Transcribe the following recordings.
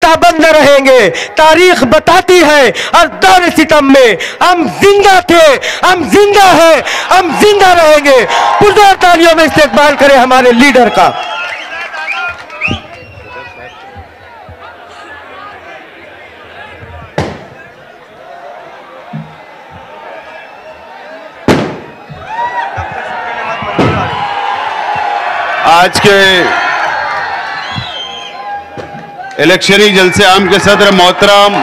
पाबंद रहेंगे। तारीख बताती है और दौर सितम में हम जिंदा थे, हम जिंदा हैं, हम जिंदा रहेंगे। पुरजोर तालियों में इस्तेकबाल करें हमारे लीडर का। आज के इलेक्शनी जलसे आम के सदर मोहतरम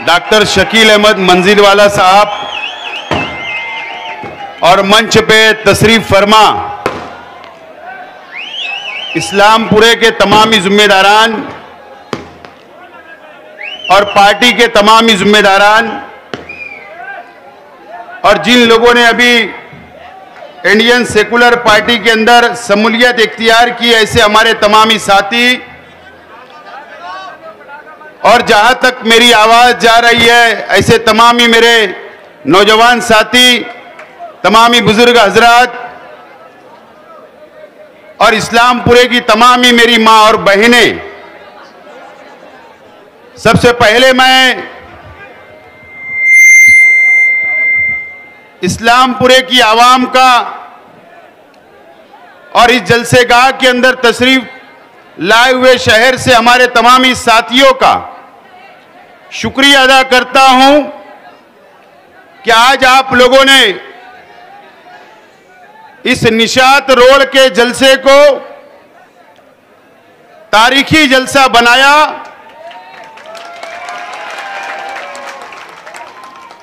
डॉक्टर शकील अहमद मंजीरवाला साहब और मंच पे तशरीफ फरमा इस्लामपुरे के तमामी जिम्मेदारान और पार्टी के तमामी जिम्मेदारान और जिन लोगों ने अभी इंडियन सेकुलर पार्टी के अंदर शमूलियत इख्तियार की, ऐसे हमारे तमामी साथी और जहां तक मेरी आवाज जा रही है ऐसे तमामी मेरे नौजवान साथी, तमामी बुजुर्ग हजरात और इस्लामपुरे की तमामी मेरी मां और बहनें, सबसे पहले मैं इस्लामपुरे की आवाम का और इस जलसेगाह के अंदर तशरीफ लाए हुए शहर से हमारे तमामी साथियों का शुक्रिया अदा करता हूं कि आज आप लोगों ने इस निशात रोड के जलसे को तारीखी जलसा बनाया।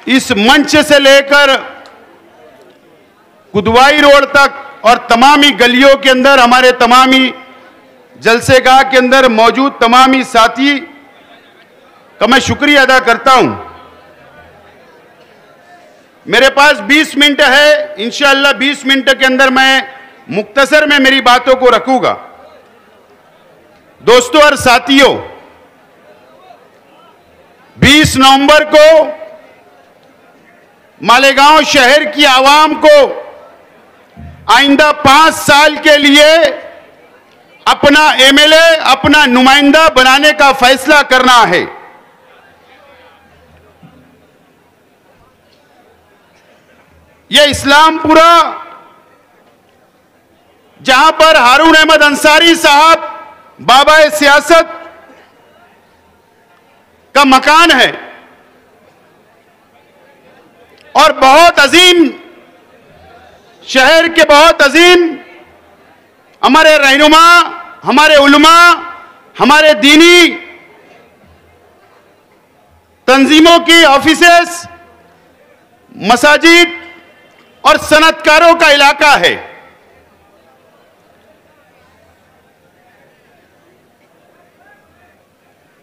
इस मंच से लेकर कुदवाई रोड तक और तमामी गलियों के अंदर हमारे तमामी जलसेगाह के अंदर मौजूद तमामी साथी का मैं शुक्रिया अदा करता हूं। मेरे पास 20 मिनट है, इंशाअल्लाह 20 मिनट के अंदर मैं मुख्तसर में मेरी बातों को रखूंगा। दोस्तों और साथियों, 20 नवंबर को मालेगांव शहर की आवाम को आइंदा 5 साल के लिए अपना एमएलए, अपना नुमाइंदा बनाने का फैसला करना है। यह इस्लामपुरा, जहां पर हारून अहमद अंसारी साहब बाबा सियासत का मकान है और बहुत अजीम शहर के बहुत अजीम हमारे रहनुमा, हमारे उलमा, हमारे दीनी तंजीमों की ऑफिसेस, मसाजिद और सनतकारों का इलाका है।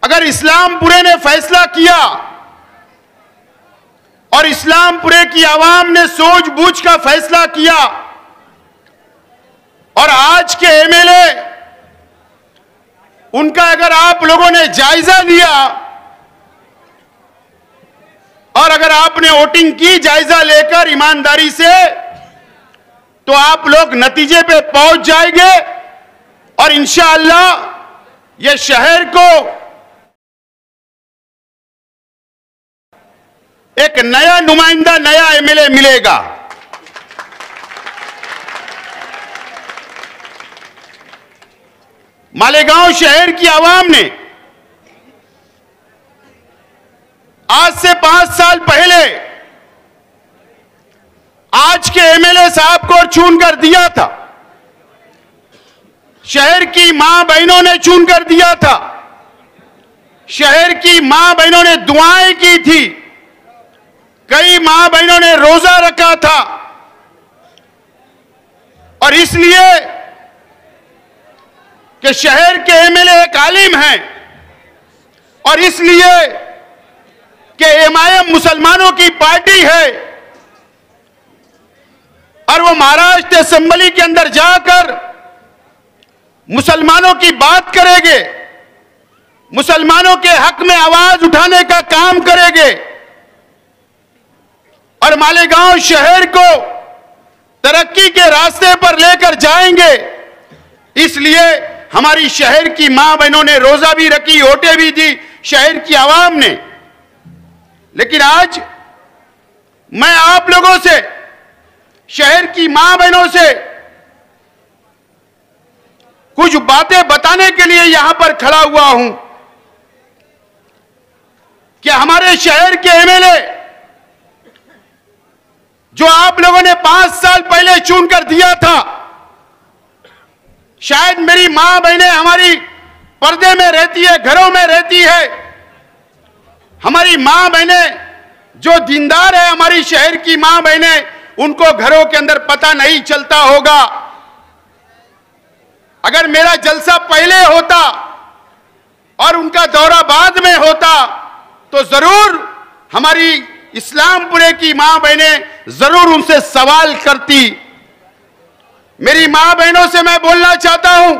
अगर इस्लामपुरे ने फैसला किया और इस्लामपुरे की आवाम ने सूझबूझ का फैसला किया और आज के एमएलए उनका अगर आप लोगों ने जायजा लिया और अगर आपने वोटिंग की जायजा लेकर ईमानदारी से, तो आप लोग नतीजे पे पहुंच जाएंगे और इंशाअल्लाह ये शहर को एक नया नुमाइंदा, नया एमएलए मिलेगा। मालेगांव शहर की आवाम ने आज से 5 साल पहले आज के एमएलए साहब को चुनकर दिया था। शहर की मां बहनों ने चुनकर दिया था। शहर की मां बहनों ने दुआएं की थी। कई मां बहनों ने रोजा रखा था और इसलिए कि शहर के एमएलए एक आलिम हैं और इसलिए कि एमआईएम मुसलमानों की पार्टी है और वो महाराष्ट्र असेंबली के अंदर जाकर मुसलमानों की बात करेंगे, मुसलमानों के हक में आवाज उठाने का काम करेंगे और मालेगांव शहर को तरक्की के रास्ते पर लेकर जाएंगे। इसलिए हमारी शहर की मां बहनों ने रोजा भी रखी, वोटें भी दी शहर की आवाम ने। लेकिन आज मैं आप लोगों से, शहर की मां बहनों से कुछ बातें बताने के लिए यहां पर खड़ा हुआ हूं कि हमारे शहर के एमएलए जो आप लोगों ने 5 साल पहले चुनकर दिया था, शायद मेरी मां बहनें हमारी पर्दे में रहती है, घरों में रहती है, हमारी मां बहनें जो दीनदार है, हमारी शहर की मां बहनें, उनको घरों के अंदर पता नहीं चलता होगा। अगर मेरा जलसा पहले होता और उनका दौरा बाद में होता तो जरूर हमारी इस्लामपुरे की मां बहनें जरूर उनसे सवाल करती। मेरी मां बहनों से मैं बोलना चाहता हूं,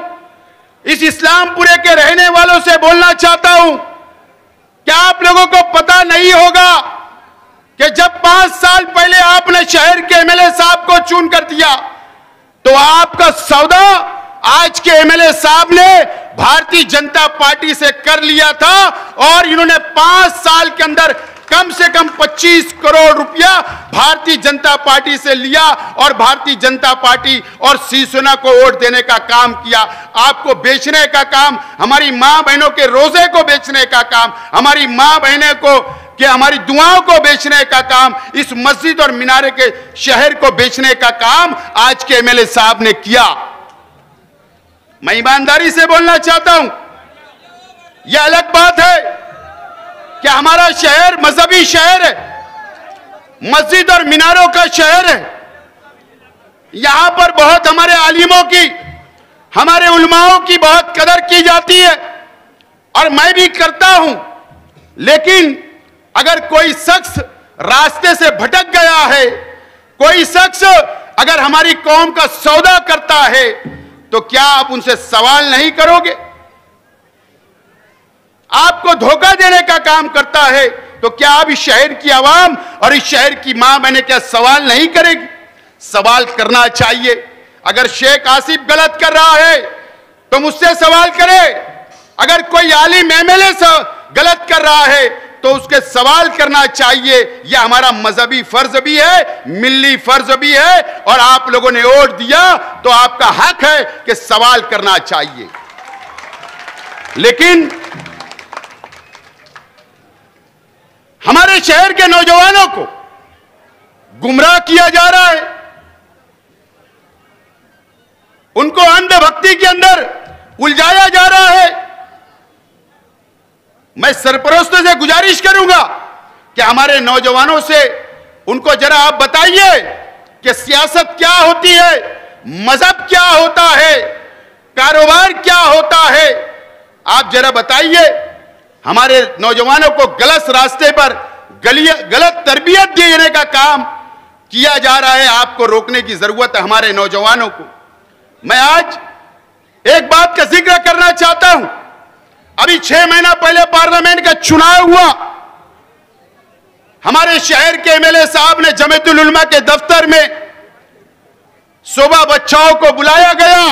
इस इस्लामपुरे के रहने वालों से बोलना चाहता हूं, क्या आप लोगों को पता नहीं होगा कि जब 5 साल पहले आपने शहर के एमएलए साहब को चुन कर दिया तो आपका सौदा आज के एमएलए साहब ने भारतीय जनता पार्टी से कर लिया था और इन्होंने 5 साल के अंदर कम से कम 25 करोड़ रुपया भारतीय जनता पार्टी से लिया और भारतीय जनता पार्टी और शिवसेना को वोट देने का काम किया। आपको बेचने का काम, हमारी मां बहनों के रोजे को बेचने का काम, हमारी मां बहनों को कि हमारी दुआओं को बेचने का काम, इस मस्जिद और मीनारे के शहर को बेचने का काम आज के एमएलए साहब ने किया। मैं ईमानदारी से बोलना चाहता हूं, यह अलग बात है कि हमारा शहर मजहबी शहर है, मस्जिद और मीनारों का शहर है। यहां पर बहुत हमारे आलिमों की, हमारे उलमाओं की बहुत कदर की जाती है और मैं भी करता हूं। लेकिन अगर कोई शख्स रास्ते से भटक गया है, कोई शख्स अगर हमारी कौम का सौदा करता है, तो क्या आप उनसे सवाल नहीं करोगे? आपको धोखा देने का काम करता है तो क्या आप इस शहर की आवाम और इस शहर की मां बहनें क्या सवाल नहीं करेगी? सवाल करना चाहिए। अगर शेख आसिफ गलत कर रहा है तो मुझसे सवाल करे, अगर कोई आलिम एमएलए गलत कर रहा है तो उसके सवाल करना चाहिए। यह हमारा मजहबी फर्ज भी है, मिल्ली फर्ज भी है और आप लोगों ने वोट दिया तो आपका हक है कि सवाल करना चाहिए। लेकिन हमारे शहर के नौजवानों को गुमराह किया जा रहा है, उनको अंधभक्ति के अंदर उलझाया जा रहा है। मैं सरपरस्तों से गुजारिश करूंगा कि हमारे नौजवानों से उनको जरा आप बताइए कि सियासत क्या होती है, मजहब क्या होता है, कारोबार क्या होता है। आप जरा बताइए। हमारे नौजवानों को गलत रास्ते पर गलत तरबियत देने का काम किया जा रहा है। आपको रोकने की जरूरत है हमारे नौजवानों को। मैं आज एक बात का जिक्र करना चाहता हूं। अभी 6 महीना पहले पार्लियामेंट का चुनाव हुआ। हमारे शहर के एमएलए साहब ने जमीयतुल उलमा के दफ्तर में शोभा बच्चाओं को बुलाया गया,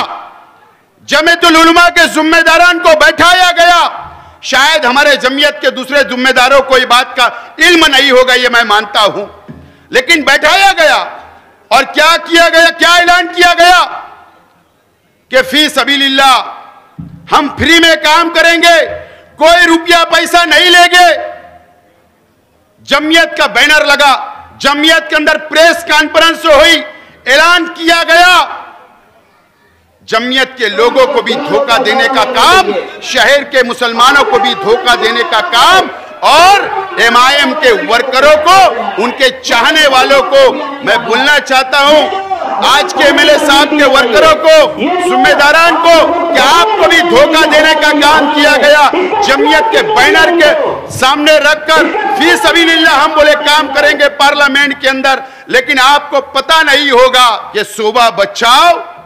जमीयतुल उलमा के जिम्मेदारान को बैठाया गया। शायद हमारे जमीयत के दूसरे जिम्मेदारों को इस बात का इल्म नहीं होगा, यह मैं मानता हूं, लेकिन बैठाया गया और क्या किया गया, क्या ऐलान किया गया कि फी सबीलिल्लाह हम फ्री में काम करेंगे, कोई रुपया पैसा नहीं लेंगे। जमीयत का बैनर लगा, जमीयत के अंदर प्रेस कॉन्फ्रेंस हुई, ऐलान किया गया। जमीयत के लोगों को भी धोखा देने का काम, शहर के मुसलमानों को भी धोखा देने का काम और एमआईएम के वर्करों को, उनके चाहने वालों को मैं बोलना चाहता हूं, आज के एमएलए साहब के वर्करों को, जिम्मेदारान को, कि आपको भी धोखा देने का काम किया गया। जमीयत के बैनर के सामने रखकर फी सबीलिल्लाह हम बोले काम करेंगे पार्लियामेंट के अंदर, लेकिन आपको पता नहीं होगा कि शोभा बच्चाओ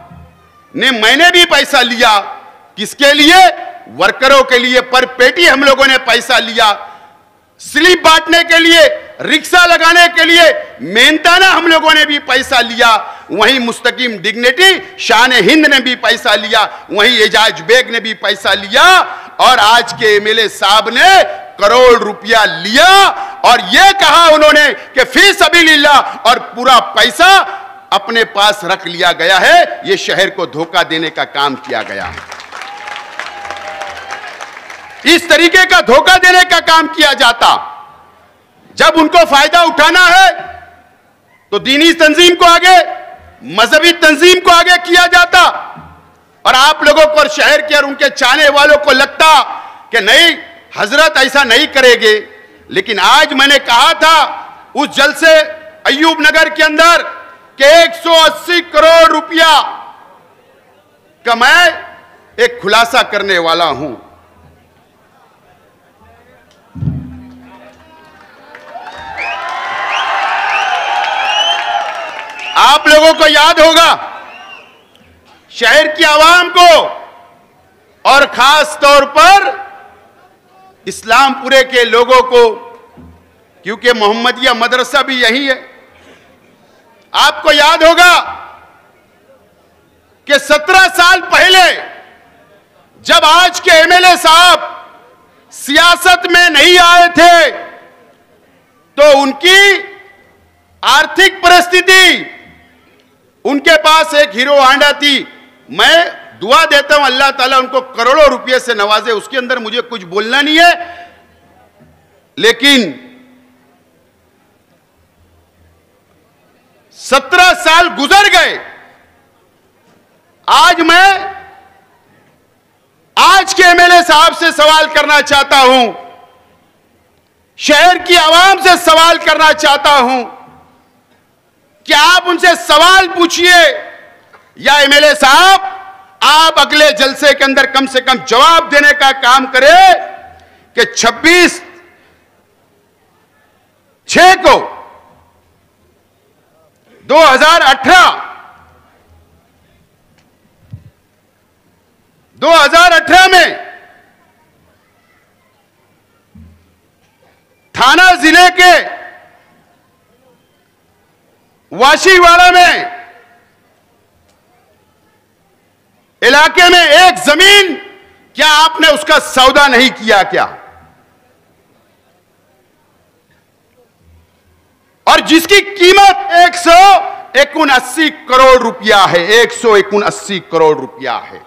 ने, मैंने भी पैसा लिया। किसके लिए? वर्करों के लिए। पर पेटी हम लोगों ने पैसा लिया, स्लिप बांटने के लिए, रिक्शा लगाने के लिए, मेहनताना हम लोगों ने भी पैसा लिया। वहीं मुस्तकीम डिग्निटी शान हिंद ने भी पैसा लिया, वहीं एजाज बेग ने भी पैसा लिया, और आज के एमएलए साहब ने करोड़ रुपया लिया और यह कहा उन्होंने कि फी सबीलिल्लाह, और पूरा पैसा अपने पास रख लिया गया है। यह शहर को धोखा देने का काम किया गया है। इस तरीके का धोखा देने का काम किया जाता। जब उनको फायदा उठाना है तो दीनी तंजीम को आगे, मजहबी तंजीम को आगे किया जाता, और आप लोगों को और शहर के और उनके चाहने वालों को लगता कि नहीं हजरत ऐसा नहीं करेंगे। लेकिन आज मैंने कहा था उस जलसे अय्यूब नगर के अंदर कि 180 करोड़ रुपया का मैं एक खुलासा करने वाला हूं। आप लोगों को याद होगा, शहर की आवाम को और खास तौर पर इस्लामपुरे के लोगों को, क्योंकि मोहम्मदिया मदरसा भी यही है, आपको याद होगा कि 17 साल पहले जब आज के एमएलए साहब सियासत में नहीं आए थे तो उनकी आर्थिक परिस्थिति, उनके पास एक हीरो हांडा थी। मैं दुआ देता हूं अल्लाह ताला उनको करोड़ों रुपए से नवाजे, उसके अंदर मुझे कुछ बोलना नहीं है। लेकिन 17 साल गुजर गए। आज मैं आज के एमएलए साहब से सवाल करना चाहता हूं, शहर की आवाम से सवाल करना चाहता हूं कि आप उनसे सवाल पूछिए, या एमएलए साहब आप अगले जलसे के अंदर कम से कम जवाब देने का काम करें कि 26/6 को 2018 में थाना जिले के वाशीवाड़ा में इलाके में एक जमीन, क्या आपने उसका सौदा नहीं किया क्या? और जिसकी कीमत 179 करोड़ रुपया है, 179 करोड़ रुपया है।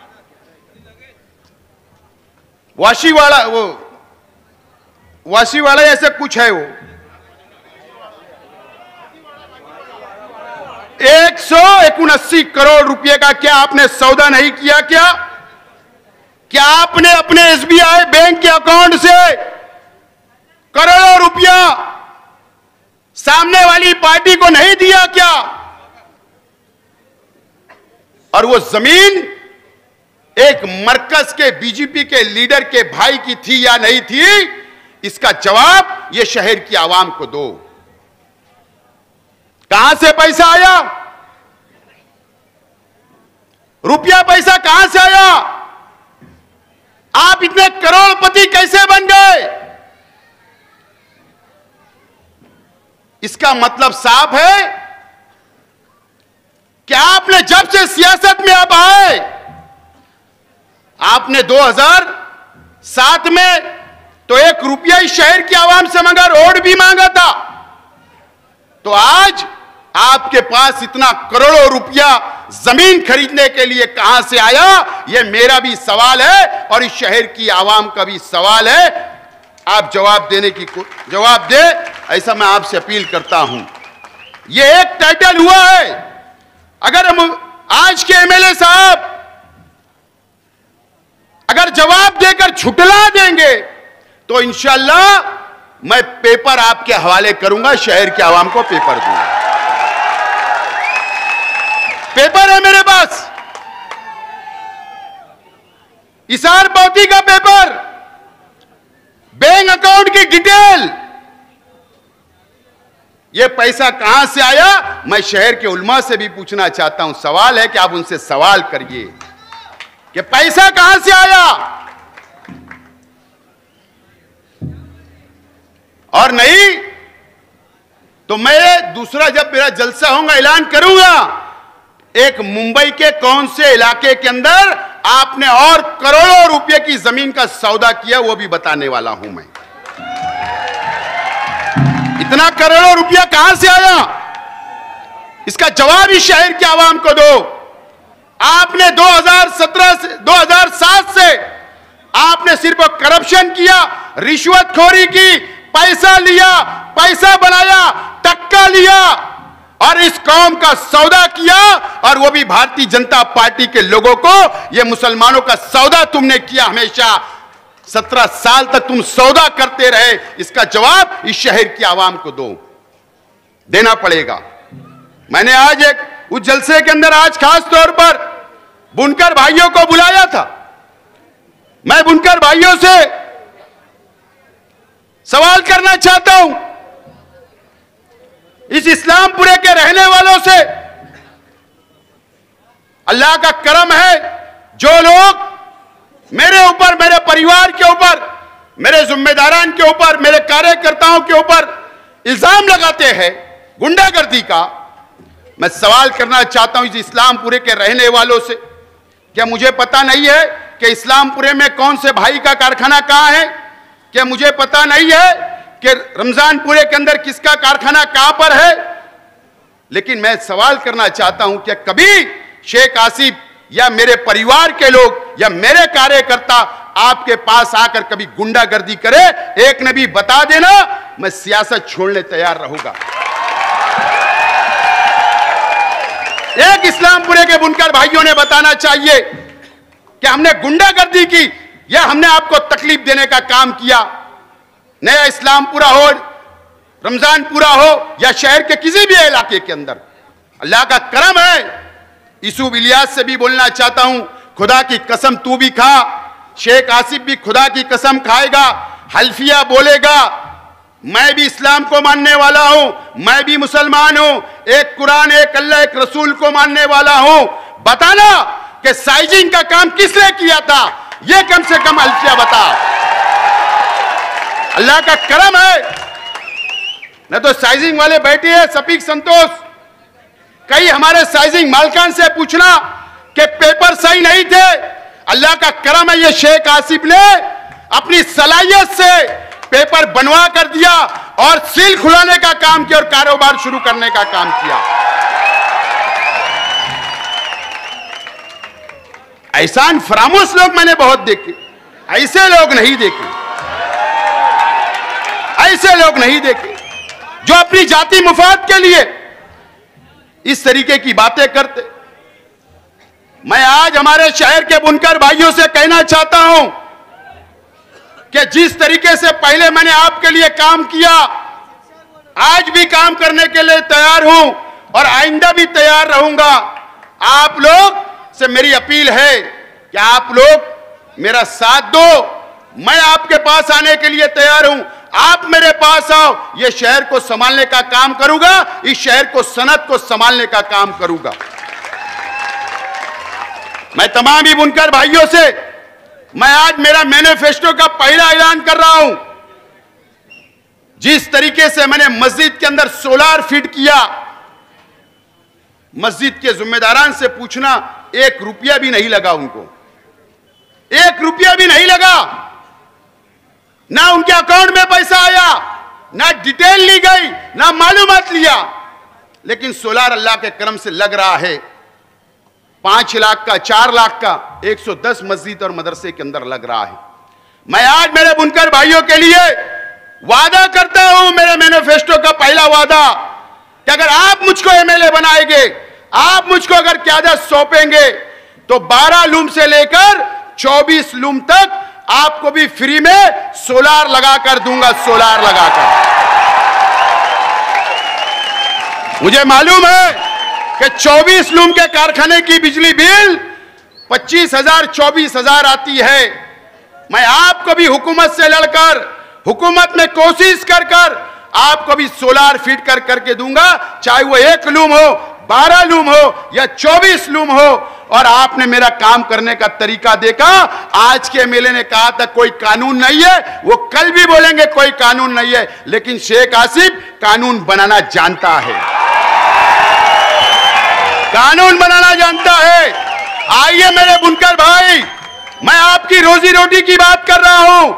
वाशीवाड़ा, वो वाशीवाड़ा ऐसे कुछ है, वो 179 करोड़ रुपए का क्या आपने सौदा नहीं किया क्या? क्या आपने अपने एसबीआई बैंक के अकाउंट से करोड़ों रुपया सामने वाली पार्टी को नहीं दिया क्या? और वो जमीन एक मरकज के बीजेपी के लीडर के भाई की थी या नहीं थी, इसका जवाब ये शहर की आवाम को दो। कहां से पैसा आया? रुपया पैसा कहां से आया? आप इतने करोड़पति कैसे बन गए? इसका मतलब साफ है कि आपने जब से सियासत में आप आए, आपने 2007 में तो 1 रुपया इस शहर की आवाम से मांगा, रोड भी मांगा था। तो आज आपके पास इतना करोड़ों रुपया जमीन खरीदने के लिए कहां से आया? यह मेरा भी सवाल है और इस शहर की आवाम का भी सवाल है। आप जवाब देने की जवाब दे, ऐसा मैं आपसे अपील करता हूं। यह एक टाइटल हुआ है। अगर हम आज के एमएलए साहब अगर जवाब देकर छुटला देंगे तो इंशाअल्लाह मैं पेपर आपके हवाले करूंगा, शहर के आवाम को पेपर दूंगा। पेपर है मेरे पास, इसार पौती का पेपर, बैंक अकाउंट की डिटेल, ये पैसा कहां से आया मैं शहर के उलमा से भी पूछना चाहता हूं। सवाल है कि आप उनसे सवाल करिए कि पैसा कहां से आया। और नहीं तो मैं दूसरा जब मेरा जलसा होगा ऐलान करूंगा एक मुंबई के कौन से इलाके के अंदर आपने और करोड़ों रुपए की जमीन का सौदा किया, वो भी बताने वाला हूं मैं। इतना करोड़ों रुपया कहां से आया, इसका जवाब इस शहर के आवाम को दो। आपने 2007 से आपने सिर्फ करप्शन किया, रिश्वतखोरी की, पैसा लिया, पैसा बनाया, टक्का लिया और इस कौम का सौदा किया, और वो भी भारतीय जनता पार्टी के लोगों को। ये मुसलमानों का सौदा तुमने किया, हमेशा 17 साल तक तुम सौदा करते रहे। इसका जवाब इस शहर की आवाम को देना पड़ेगा। मैंने आज उस जलसे के अंदर आज खास तौर पर बुनकर भाइयों को बुलाया था। मैं बुनकर भाइयों से सवाल करना चाहता हूं, इस इस्लामपुरे के रहने वालों से। अल्लाह का करम है, जो लोग मेरे ऊपर, मेरे परिवार के ऊपर, मेरे जिम्मेदारान के ऊपर, मेरे कार्यकर्ताओं के ऊपर इल्जाम लगाते हैं गुंडागर्दी का, मैं सवाल करना चाहता हूं इस इस्लामपुरे के रहने वालों से। क्या मुझे पता नहीं है कि इस्लामपुरे में कौन से भाई का कारखाना कहां है? क्या मुझे पता नहीं है कि रमजानपुरे के अंदर किसका कारखाना कहां पर है? लेकिन मैं सवाल करना चाहता हूं कि कभी शेख आसिफ या मेरे परिवार के लोग या मेरे कार्यकर्ता आपके पास आकर कभी गुंडागर्दी करे, एक ने भी बता देना, मैं सियासत छोड़ने तैयार रहूंगा। एक इस्लामपुरे के बुनकर भाइयों ने बताना चाहिए कि हमने गुंडागर्दी की या हमने आपको तकलीफ देने का काम किया। नया इस्लामपुरा हो, रमजानपुरा हो या शहर के किसी भी इलाके के अंदर अल्लाह का करम है। यूसुफ इलियास से भी बोलना चाहता हूं, खुदा की कसम तू भी खा, शेख आसिफ भी खुदा की कसम खाएगा, हल्फिया बोलेगा, मैं भी इस्लाम को मानने वाला हूं, मैं भी मुसलमान हूं, एक कुरान, एक अल्लाह, एक रसूल को मानने वाला हूं। बताना कि साइजिंग का काम किसने किया था, यह कम से कम हल्फिया बता। अल्लाह का करम है, न तो साइजिंग वाले बैठे हैं सफीक संतोष, कई हमारे साइजिंग मालकान से पूछना कि पेपर सही नहीं थे। अल्लाह का करम है, ये शेख आसिफ ने अपनी सलाहियत से पेपर बनवा कर दिया और सील खुलाने का काम किया और कारोबार शुरू करने का काम किया। एहसान फरामोश लोग मैंने बहुत देखे, ऐसे लोग नहीं देखे, ऐसे लोग नहीं देखे जो अपनी जाति मुफाद के लिए इस तरीके की बातें करते। मैं आज हमारे शहर के बुनकर भाइयों से कहना चाहता हूं कि जिस तरीके से पहले मैंने आपके लिए काम किया, आज भी काम करने के लिए तैयार हूं और आइंदा भी तैयार रहूंगा। आप लोग से मेरी अपील है कि आप लोग मेरा साथ दो, मैं आपके पास आने के लिए तैयार हूं, आप मेरे पास आओ, ये शहर को संभालने का काम करूंगा, इस शहर को, सनत को संभालने का काम करूंगा। मैं तमाम ही बुनकर भाइयों से मैं आज मेरा मैनिफेस्टो का पहला ऐलान कर रहा हूं। जिस तरीके से मैंने मस्जिद के अंदर सोलार फिट किया, मस्जिद के जिम्मेदारान से पूछना, 1 रुपया भी नहीं लगा उनको, 1 रुपया भी नहीं लगा, ना उनके अकाउंट में पैसा आया, ना डिटेल ली गई, ना मालूमात लिया, लेकिन सोलार अल्लाह के करम से लग रहा है। 5 लाख का, 4 लाख का 110 मस्जिद और मदरसे के अंदर लग रहा है। मैं आज मेरे बुनकर भाइयों के लिए वादा करता हूं, मेरे मैनिफेस्टो का पहला वादा, कि अगर आप मुझको एमएलए बनाएंगे, आप मुझको अगर क़यादत सौंपेंगे, तो 12 लूम से लेकर 24 लूम तक आपको भी फ्री में सोलार लगाकर दूंगा, सोलार लगाकर। मुझे मालूम है कि 24 लूम के कारखाने की बिजली बिल 25,000, 24,000 आती है। मैं आपको भी हुकूमत से लड़कर, हुकूमत में कोशिश कर कर आपको भी सोलार फिट कर करके दूंगा, चाहे वो 1 लूम हो, 12 लूम हो या 24 लूम हो। और आपने मेरा काम करने का तरीका देखा। आज के एमएलए ने कहा था कोई कानून नहीं है, वो कल भी बोलेंगे कोई कानून नहीं है, लेकिन शेख आसिफ कानून बनाना जानता है। कानून बनाना जानता है। आइए मेरे बुनकर भाई, मैं आपकी रोजी रोटी की बात कर रहा हूं,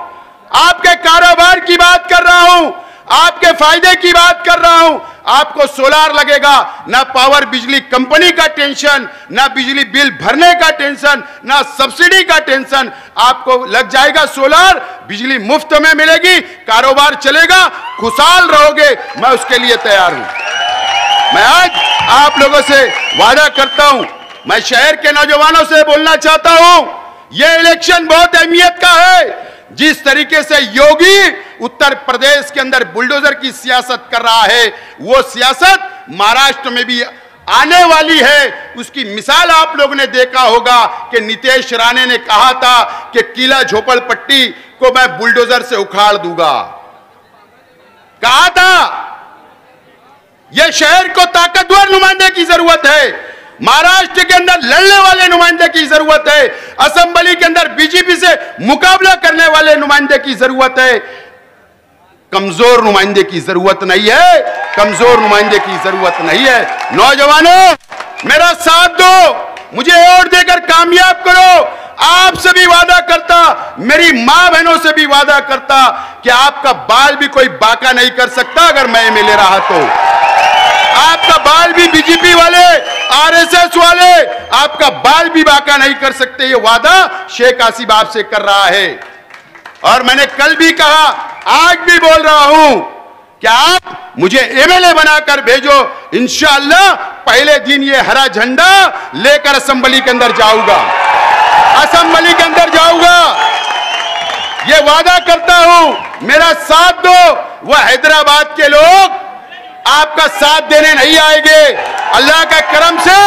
आपके कारोबार की बात कर रहा हूं, आपके फायदे की बात कर रहा हूं। आपको सोलार लगेगा, ना पावर बिजली कंपनी का टेंशन, ना बिजली बिल भरने का टेंशन, ना सब्सिडी का टेंशन। आपको लग जाएगा सोलार, बिजली मुफ्त में मिलेगी, कारोबार चलेगा, खुशहाल रहोगे। मैं उसके लिए तैयार हूं। मैं आज आप लोगों से वादा करता हूं, मैं शहर के नौजवानों से बोलना चाहता हूं, यह इलेक्शन बहुत अहमियत का है। जिस तरीके से योगी उत्तर प्रदेश के अंदर बुलडोजर की सियासत कर रहा है, वो सियासत महाराष्ट्र में भी आने वाली है। उसकी मिसाल आप लोगों ने देखा होगा कि नीतीश राणे ने कहा था कि किला झोपड़पट्टी को मैं बुलडोजर से उखाड़ दूंगा, कहा था। यह शहर को ताकतवर नुमाइंदे की जरूरत है, महाराष्ट्र के अंदर लड़ने वाले नुमाइंदे की जरूरत है, असेंबली के अंदर बीजेपी से मुकाबला करने वाले नुमाइंदे की जरूरत है। कमजोर नुमाइंदे की जरूरत नहीं है, कमजोर नुमाइंदे की जरूरत नहीं है। नौजवानों, मेरा साथ दो, मुझे वोट देकर कामयाब करो। आपसे भी वादा करता, मेरी मां बहनों से भी वादा करता कि आपका बाल भी कोई बाका नहीं कर सकता अगर मैं एमएलए रहा तो। आपका बाल भी बीजेपी वाले, आरएसएस वाले आपका बाल भी बाका नहीं कर सकते। ये वादा शेख आसिफ आपसे कर रहा है। और मैंने कल भी कहा, आज भी बोल रहा हूं कि आप मुझे एमएलए बनाकर भेजो, इंशाअल्लाह पहले दिन ये हरा झंडा लेकर असेंबली के अंदर जाऊंगा, असेंबली के अंदर जाऊंगा। ये वादा करता हूं, मेरा साथ दो। वह हैदराबाद के लोग आपका साथ देने नहीं आएंगे। अल्लाह के करम से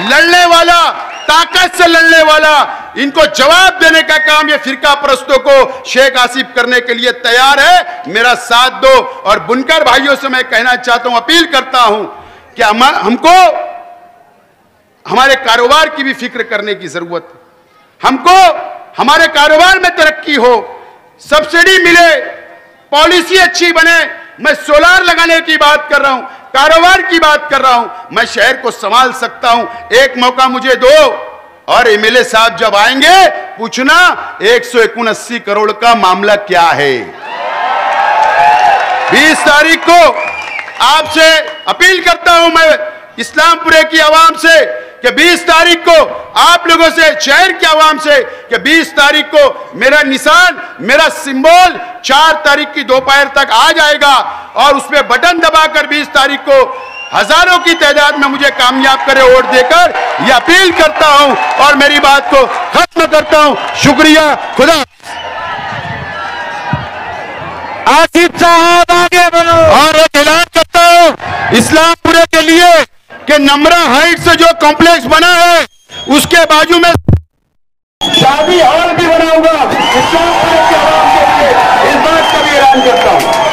लड़ने वाला, ताकत से लड़ने वाला, इनको जवाब देने का काम ये फिरका परस्तों को शेख आसिफ करने के लिए तैयार है। मेरा साथ दो। और बुनकर भाइयों से मैं कहना चाहता हूं, अपील करता हूं कि हमको हमारे कारोबार की भी फिक्र करने की जरूरत है। हमको हमारे कारोबार में तरक्की हो, सब्सिडी मिले, पॉलिसी अच्छी बने। मैं सोलार लगाने की बात कर रहा हूं, कारोबार की बात कर रहा हूं। मैं शहर को संभाल सकता हूं। एक मौका मुझे दो। और एमएलए साहब जब आएंगे, पूछना 179 करोड़ का मामला क्या है। 20 तारीख को आपसे अपील करता हूं मैं इस्लामपुरे की आवाम से कि 20 तारीख को आप लोगों से, शहर की आवाम से, कि 20 तारीख को मेरा निशान, मेरा सिंबल 4 तारीख की दोपहर तक आ जाएगा। और उसमें बटन दबाकर 20 तारीख को हजारों की तादाद में मुझे कामयाब करे वोट देकर, यह अपील करता हूं और मेरी बात को खत्म करता हूं। शुक्रिया, खुदा। आसिफ साहब आगे बढ़ो। और एक ऐलान करता हूं इस्लामपुरे के लिए कि नमरा हाइट से जो कॉम्प्लेक्स बना है, उसके बाजू में शादी हॉल भी बनाऊंगा इस्लामपुरे के आवाम के लिए। इस बात का भी ऐलान करता हूं।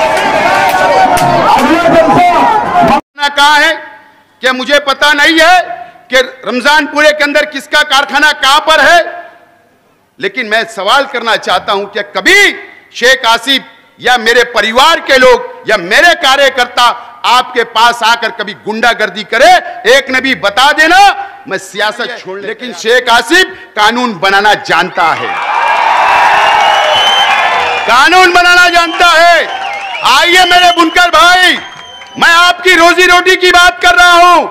कहा है कि मुझे पता नहीं है कि रमजानपुरे के अंदर किसका कारखाना कहां पर है, लेकिन मैं सवाल करना चाहता हूं कि कभी शेख आसिफ या मेरे परिवार के लोग या मेरे कार्यकर्ता आपके पास आकर कभी गुंडागर्दी करे, एक ने भी बता देना, मैं सियासत छोड़। लेकिन शेख आसिफ कानून बनाना जानता है, कानून बनाना जानता है। आइए मेरे बुनकर भाई, मैं आपकी रोजी रोटी की बात कर रहा हूं,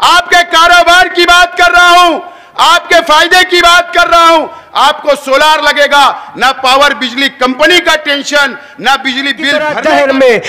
आपके कारोबार की बात कर रहा हूं, आपके फायदे की बात कर रहा हूं। आपको सोलार लगेगा, ना पावर बिजली कंपनी का टेंशन, ना बिजली बिल भरने में